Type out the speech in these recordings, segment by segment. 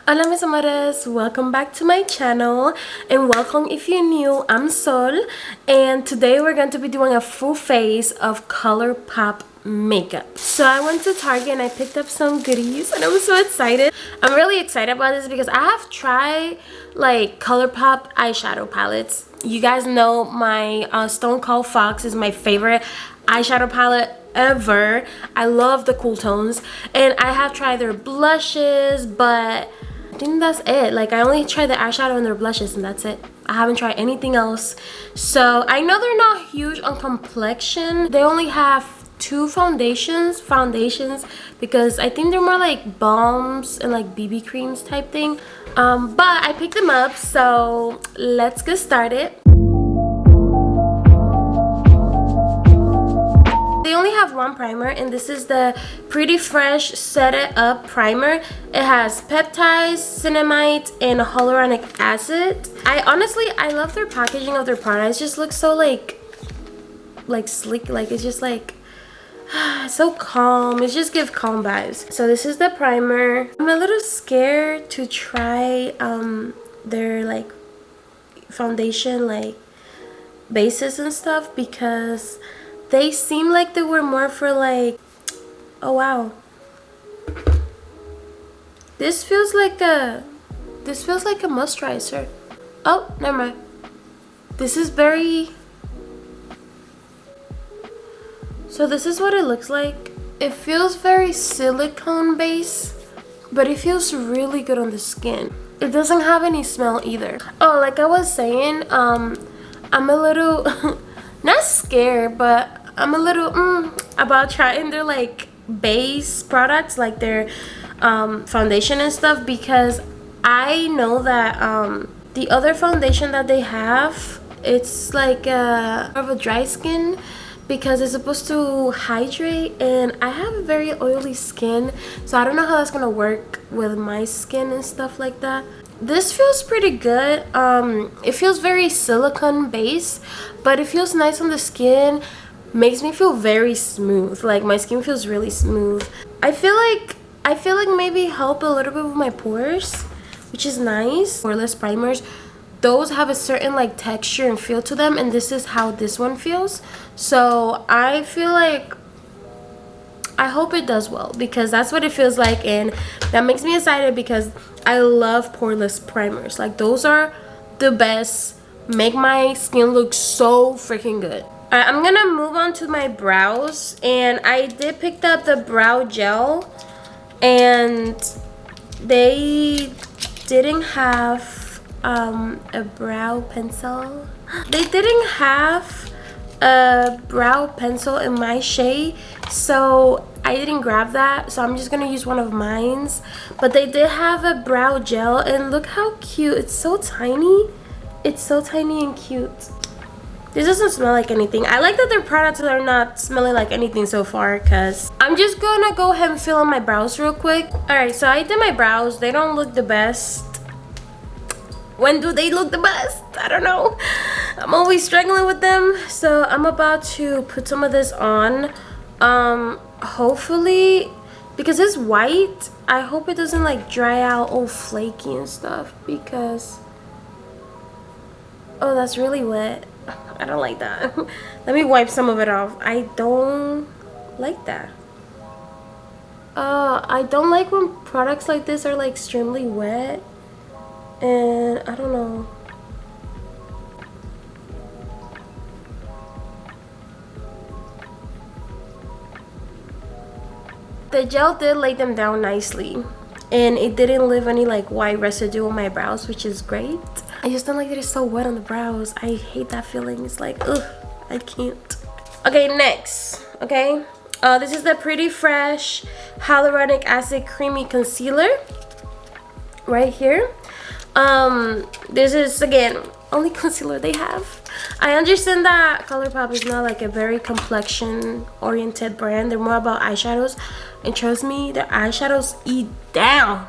Hola mis amores, welcome back to my channel and welcome if you're new. I'm Sol and today we're going to be doing a full face of ColourPop makeup. So I went to Target and I picked up some goodies and I'm so excited. I'm really excited about this because I have tried like ColourPop eyeshadow palettes. You guys know my Stone Cold Fox is my favorite eyeshadow palette ever. I love the cool tones and I have tried their blushes, but I think that's it. Like, I only tried the eyeshadow and their blushes and that's it. I haven't tried anything else. So I know they're not huge on complexion. They only have two foundations because I think they're more like balms and like BB creams type thing. But I picked them up, so let's get started. They only have one primer and this is the Pretty Fresh Set It Up primer. It has peptides, cinnamide, and hyaluronic acid. I love their packaging of their products. It just looks so like sleek, like it's just like so calm. It just gives calm vibes. So this is the primer. I'm a little scared to try their like foundation like bases and stuff because they seem like they were more for like, oh wow, this feels like a moisturizer. Oh, never mind. This is very, so this is what it looks like. It feels very silicone based, but it feels really good on the skin. It doesn't have any smell either. Oh, like I was saying, I'm a little not scared, but I'm a little about trying their like base products, like their foundation and stuff, because I know that the other foundation that they have, it's like more of a dry skin because it's supposed to hydrate, and I have a very oily skin, so I don't know how that's gonna work with my skin and stuff like that. This feels pretty good. It feels very silicone based, but it feels nice on the skin. Makes me feel very smooth. Like my skin feels really smooth. I feel like maybe help a little bit with my pores, which is nice. Poreless primers, those have a certain like texture and feel to them, and this is how this one feels. So I feel like I hope it does well because that's what it feels like, and that makes me excited because I love poreless primers. Like those are the best. Make my skin look so freaking good. Alright, I'm gonna move on to my brows, and I did pick up the brow gel, and they didn't have a brow pencil. They didn't have a brow pencil in my shade, so I didn't grab that, so I'm just gonna use one of mine's. But they did have a brow gel, and look how cute. It's so tiny. It's so tiny and cute. This doesn't smell like anything. I like that their products are not smelling like anything so far, because I'm just gonna go ahead and fill in my brows real quick. Alright, so I did my brows. They don't look the best. When do they look the best? I don't know. I'm always struggling with them. So I'm about to put some of this on. Hopefully, because it's white, I hope it doesn't like dry out all flaky and stuff, because oh, that's really wet. I don't like that. Let me wipe some of it off. I don't like that. I don't like when products like this are like extremely wet, and I don't know. The gel did lay them down nicely, and it didn't leave any like white residue on my brows, which is great. I just don't like that it's so wet on the brows. I hate that feeling. It's like, ugh, I can't. Okay, next, okay. This is the Pretty Fresh Hyaluronic Acid Creamy Concealer right here. This is, again, only concealer they have. I understand that ColourPop is not like a very complexion-oriented brand. They're more about eyeshadows. And trust me, their eyeshadows eat down.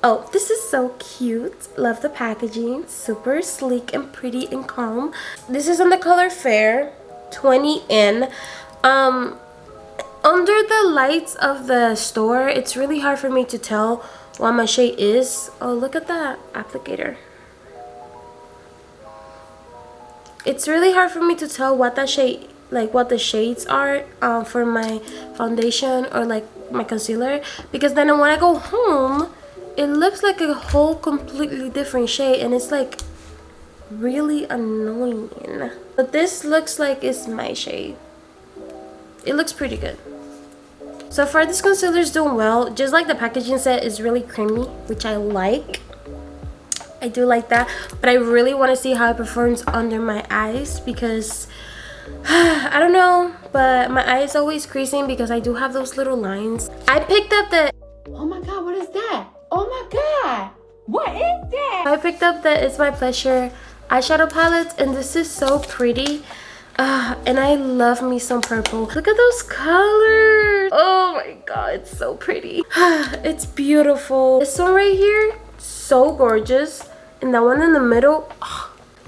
Oh, this is so cute. Love the packaging. Super sleek and pretty and calm. This is in the color Fair 20N. Under the lights of the store, it's really hard for me to tell what my shade is. Oh, look at that applicator. It's really hard for me to tell what that shade, like what the shades are for my foundation or like my concealer, because then when I go home, it looks like a whole completely different shade, and it's like really annoying. But this looks like it's my shade. It looks pretty good. So far this concealer is doing well. Just like the packaging said, is really creamy, which I like. I do like that, but I really want to see how it performs under my eyes, because I don't know, but my eye is always creasing because I do have those little lines. I picked up the, oh my god, what is that? Oh my god, what is that? I picked up the It's My Pleasure eyeshadow palette, and this is so pretty. And I love me some purple. Look at those colors. Oh my god, it's so pretty. It's beautiful. This one right here, so gorgeous. And that one in the middle,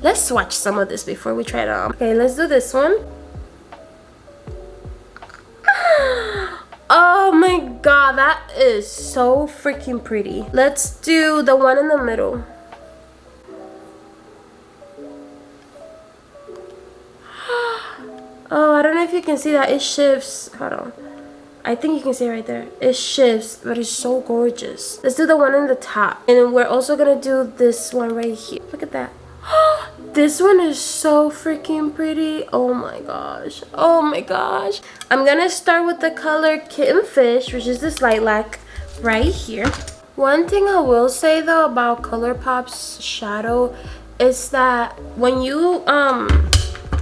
let's swatch some of this before we try it on. Okay, let's do this one. Oh my god, that is so freaking pretty. Let's do the one in the middle. Oh, I don't know if you can see that. It shifts. Hold on. I think you can see it right there. It shifts, but it's so gorgeous. Let's do the one in the top. And we're also gonna do this one right here. Look at that. This one is so freaking pretty. Oh my gosh. Oh my gosh. I'm gonna start with the color Kitten Fish, which is this lilac right here. One thing I will say though about ColourPop's shadow is that when you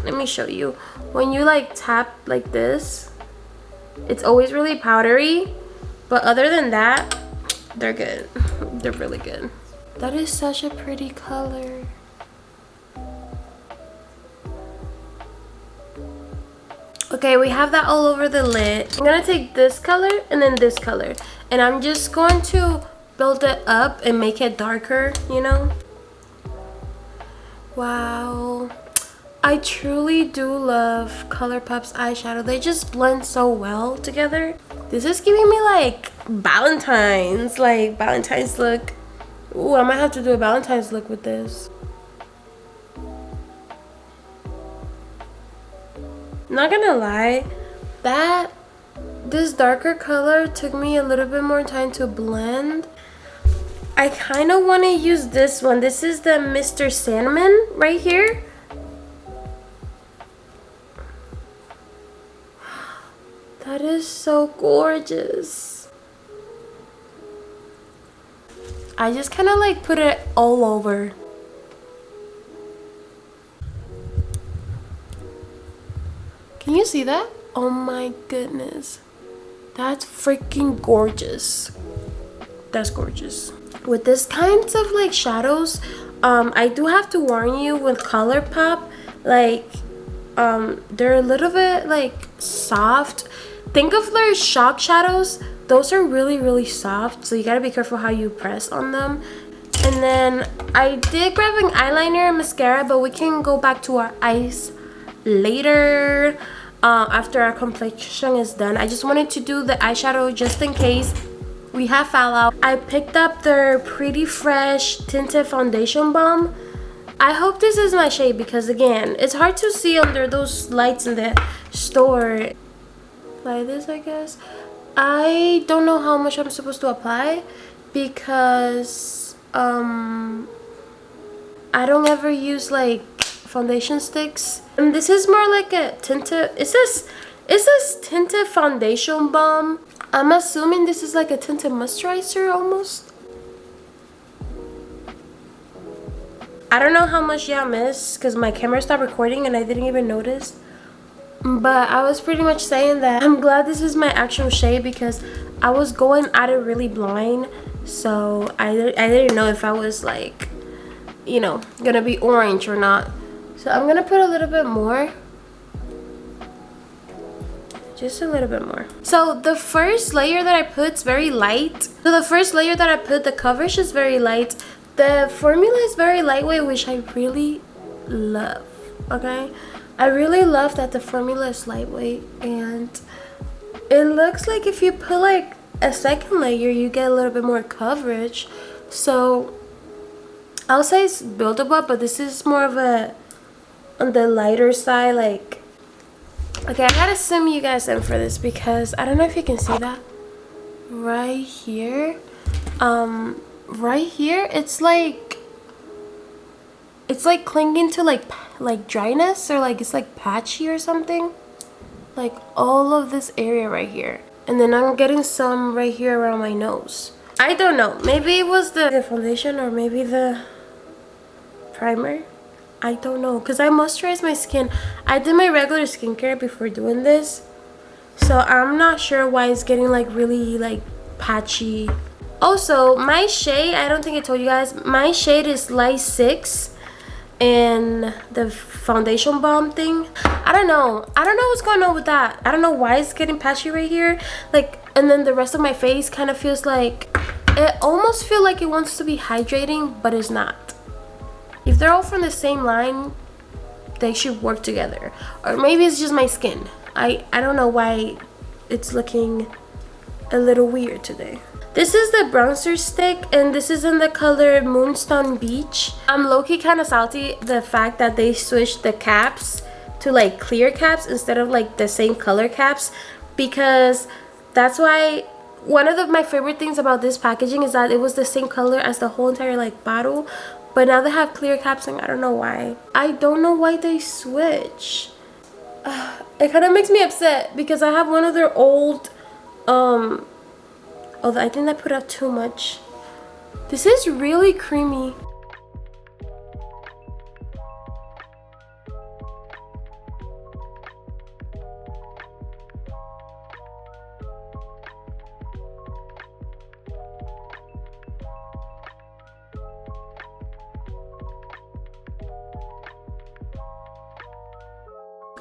let me show you. When you like tap like this, it's always really powdery, but other than that, they're good. They're really good. That is such a pretty color. Okay, we have that all over the lid. I'm gonna take this color and then this color, and I'm just going to build it up and make it darker, you know? Wow. I truly do love ColourPop's eyeshadow. They just blend so well together. This is giving me like Valentine's look. Ooh, I might have to do a Valentine's look with this. Not gonna lie, this darker color took me a little bit more time to blend. I kind of want to use this one. This is the Mr. Sandman right here. That is so gorgeous. I just kind of like put it all over. Can you see that? Oh my goodness. That's freaking gorgeous. That's gorgeous. With this kinds of like shadows, I do have to warn you with ColourPop, like they're a little bit like soft. Think of their shock shadows. Those are really soft, so you gotta be careful how you press on them. And then I did grab an eyeliner and mascara, but we can go back to our eyes later after our complexion is done. I just wanted to do the eyeshadow just in case we have fallout. I picked up their Pretty Fresh tinted foundation balm. I hope this is my shade because again, it's hard to see under those lights in the store. Apply this, I guess. I don't know how much I'm supposed to apply because I don't ever use like foundation sticks. And this is more like a tinted, it says tinted foundation balm. I'm assuming this is like a tinted moisturizer almost. I don't know how much y'all missed because my camera stopped recording and I didn't even notice. But I was pretty much saying that I'm glad this is my actual shade because I was going at it really blind. So I didn't know if I was like, you know, gonna be orange or not. So I'm gonna put a little bit more. Just a little bit more. So the first layer that I put is very light. So the first layer that I put, the coverage is very light. The formula is very lightweight, which I really love, okay? I really love that the formula is lightweight and it looks like if you put like a second layer, you get a little bit more coverage. So I'll say it's buildable, but this is more of a on the lighter side. Like, okay, I gotta zoom you guys in for this because I don't know if you can see that right here. Right here, it's like clinging to like dryness, or like it's like patchy or something. Like all of this area right here, and then I'm getting some right here around my nose. I don't know, maybe it was the foundation or maybe the primer. I don't know, because I moisturized my skin. I did my regular skincare before doing this, so I'm not sure why it's getting like really like patchy. Also, my shade, I don't think I told you guys, my shade is light 6 in the foundation balm thing. I don't know what's going on with that. I don't know why it's getting patchy right here, like, and then the rest of my face kind of feels like, it almost feels like it wants to be hydrating, but it's not. If they're all from the same line, they should work together. Or maybe it's just my skin. I don't know why it's looking a little weird today. This is the bronzer stick, and this is in the color Moonstone Beach. I'm low-key kind of salty the fact that they switched the caps to like clear caps instead of like the same color caps, because that's why one of my favorite things about this packaging is that it was the same color as the whole entire like bottle, but now they have clear caps and I don't know why. I don't know why they switch. It kind of makes me upset because I have one of their old although I think I put out too much. This is really creamy.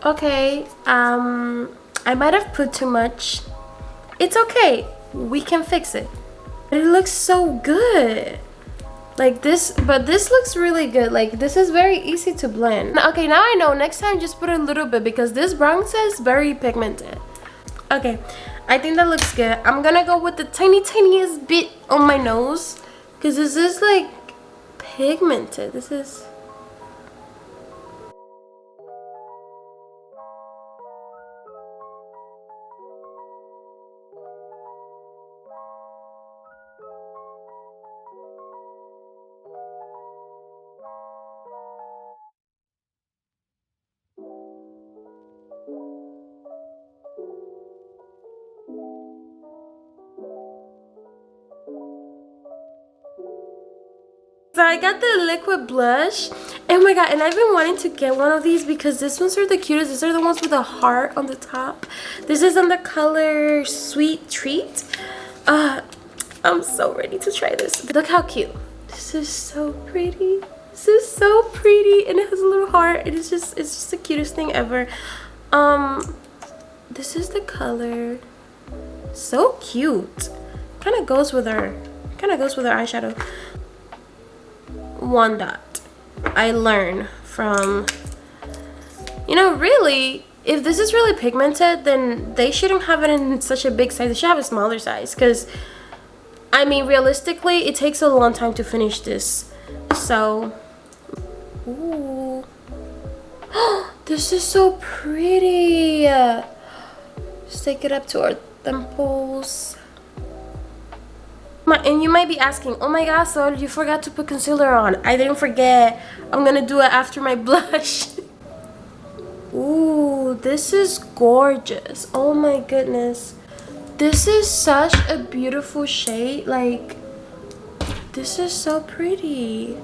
Okay, I might have put too much. It's okay, we can fix it. But it looks so good. Like this, but this looks really good. Like this is very easy to blend. Okay, now I know, next time just put a little bit because this bronzer is very pigmented. Okay, I think that looks good. I'm gonna go with the tiniest bit on my nose because this is like pigmented. This is... So I got the liquid blush. Oh my god, and I've been wanting to get one of these because these ones are the cutest. These are the ones with a heart on the top. This is in the color Sweet Treat. I'm so ready to try this. Look how cute. This is so pretty. This is so pretty, and it has a little heart. It's just the cutest thing ever. This is the color. So cute. Kind of goes with our eyeshadow. One dot. I learn from, you know, really, if this is really pigmented, then they shouldn't have it in such a big size. They should have a smaller size because, I mean, realistically, it takes a long time to finish this. So, ooh. This is so pretty. Stick it up to our temples. And you might be asking, oh my god, so you forgot to put concealer on. I didn't forget. I'm gonna do it after my blush. Ooh, this is gorgeous. Oh my goodness. This is such a beautiful shade. Like, this is so pretty.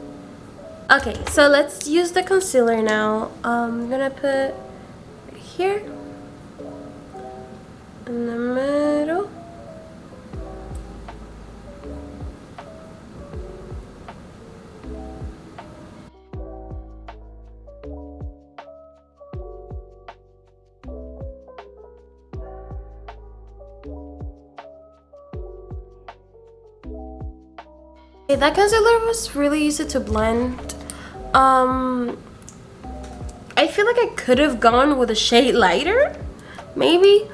Okay, so let's use the concealer now. I'm gonna put right here in the middle. That concealer was really easy to blend. I feel like I could have gone with a shade lighter, maybe,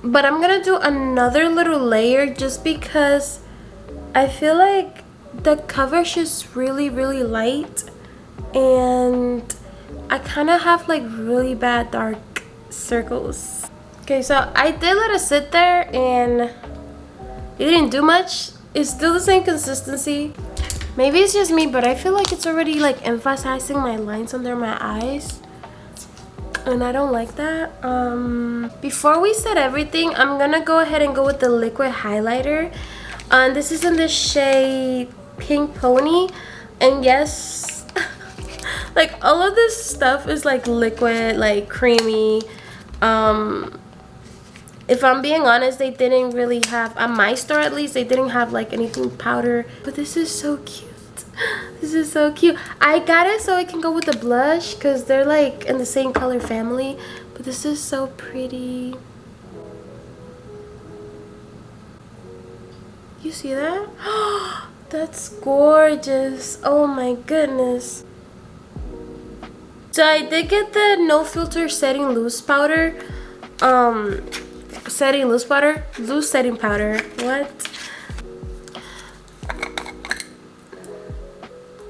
But I'm gonna do another little layer just because I feel like the coverage is really light, and I kind of have like really bad dark circles. Okay, so I did let it sit there and it didn't do much. It's still the same consistency. Maybe it's just me, but I feel like it's already like emphasizing my lines under my eyes, and I don't like that. Before we set everything, I'm gonna go ahead and go with the liquid highlighter. This is in the shade Pink Pony, and yes, like all of this stuff is like liquid, like creamy. If I'm being honest, they didn't really have, at my store at least, they didn't have like anything powder. But this is so cute. This is so cute. I got it so it can go with the blush because they're like in the same color family. But this is so pretty. You see that? That's gorgeous. Oh my goodness. So I did get the No Filter Setting Loose Powder. Loose setting powder. What?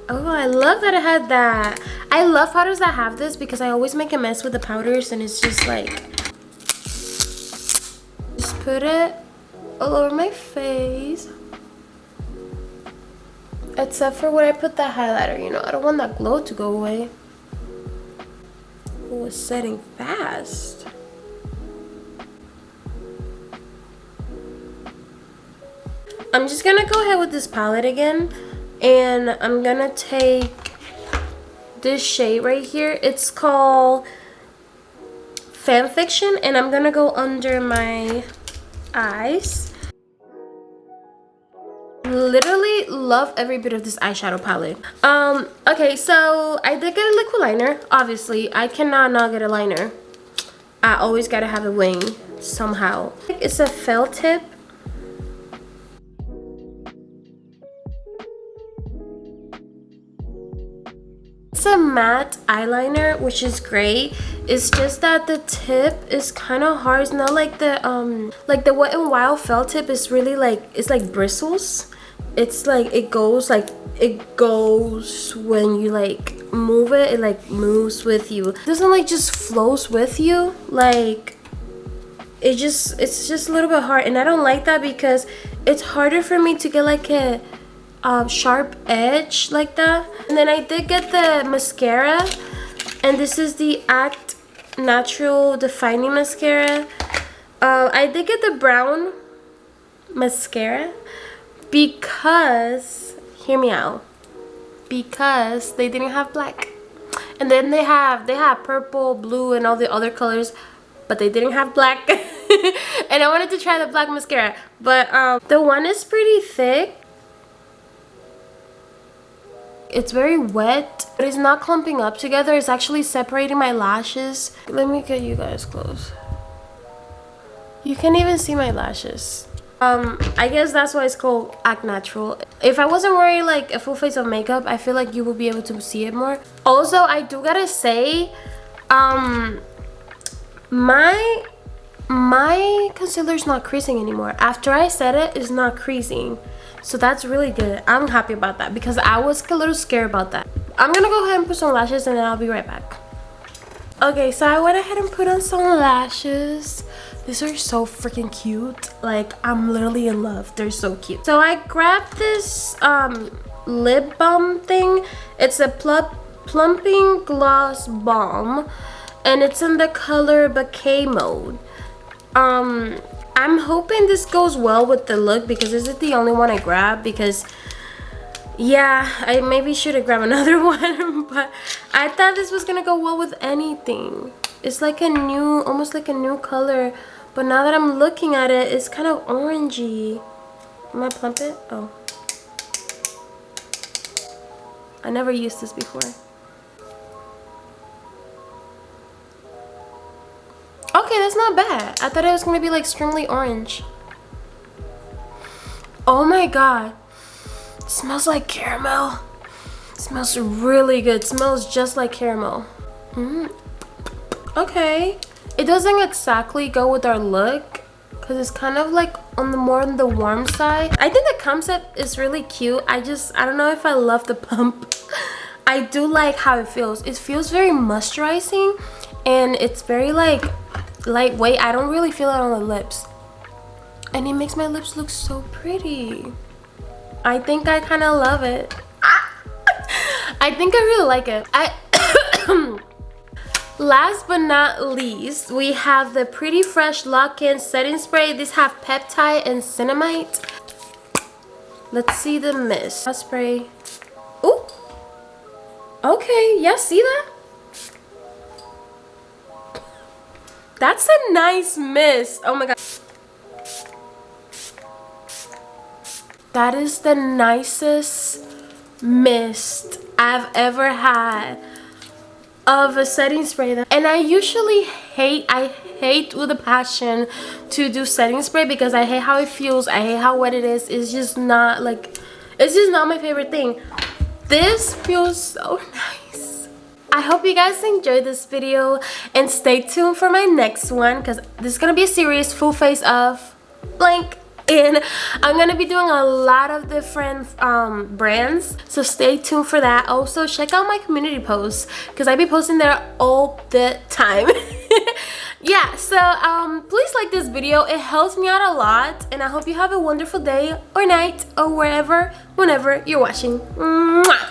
Oh, I love that it had that. I love powders that have this because I always make a mess with the powders, and it's just like, just put it all over my face. Except for when I put the highlighter, you know, I don't want that glow to go away. Oh, it's setting fast. I'm just gonna go ahead with this palette again, and I'm gonna take this shade right here. It's called Fanfiction, and I'm gonna go under my eyes. Literally love every bit of this eyeshadow palette. Okay, so I did get a liquid liner. Obviously, I cannot not get a liner. I always gotta have a wing somehow. It's a felt tip. It's a matte eyeliner, which is great. It's just that the tip is kind of hard. It's not like the Wet n Wild felt tip is really like, it's like bristles. It's like it goes when you like move it. It like moves with you. It doesn't like just flows with you. Like it's just a little bit hard, and I don't like that because it's harder for me to get like a sharp edge like that. And then I did get the mascara, and this is the Act Natural Defining Mascara. I did get the brown mascara because, hear me out, because they didn't have black. And then they have purple, blue, and all the other colors, but they didn't have black. And I wanted to try the black mascara, but the one is pretty thick. It's very wet, but it's not clumping up together. It's actually separating my lashes. Let me get you guys close. You can't even see my lashes. I guess that's why it's called Act Natural. If I wasn't wearing like a full face of makeup, I feel like you will be able to see it more. Also, I do gotta say, my concealer's not creasing anymore. After I set it, it's not creasing. So that's really good. I'm happy about that because I was a little scared about that. I'm gonna go ahead and put some lashes, and then I'll be right back. Okay, so I went ahead and put on some lashes. These are so freaking cute. Like, I'm literally in love. They're so cute. So I grabbed this lip balm thing. It's a plumping gloss balm, and it's in the color Bouquet Mode. I'm hoping this goes well with the look because this is the only one I grabbed, because yeah, I maybe should have grabbed another one, but I thought this was gonna go well with anything. It's like a new, almost like a new color, but now that I'm looking at it, it's kind of orangey. Am I plump it? Oh. I never used this before. Okay, that's not bad. I thought it was gonna be like stringly orange. Oh my god. It smells like caramel. It smells really good. It smells just like caramel. Okay. It doesn't exactly go with our look, because it's kind of like on the more on the warm side. I think the concept is really cute. I don't know if I love the pump. I do like how it feels. It feels very moisturizing and it's very like lightweight. I don't really feel it on the lips. And it makes my lips look so pretty. I think I kind of love it. I think I really like it. Last but not least, we have the Pretty Fresh Lock-In Setting Spray. These have peptide and cinnamite. Let's see the mist. Spray. Ooh. Okay, yeah, see that? That's a nice mist. Oh my god. That is the nicest mist I've ever had of a setting spray. And I usually hate with a passion to do setting spray because I hate how it feels. I hate how wet it is. It's just not like, it's just not my favorite thing. This feels so nice. I hope you guys enjoyed this video and stay tuned for my next one because this is gonna be a series full face of blank. And I'm gonna be doing a lot of different brands, so stay tuned for that. Also check out my community posts because I be posting there all the time. Yeah, so please like this video. It helps me out a lot and I hope you have a wonderful day or night or wherever, whenever you're watching. Mwah!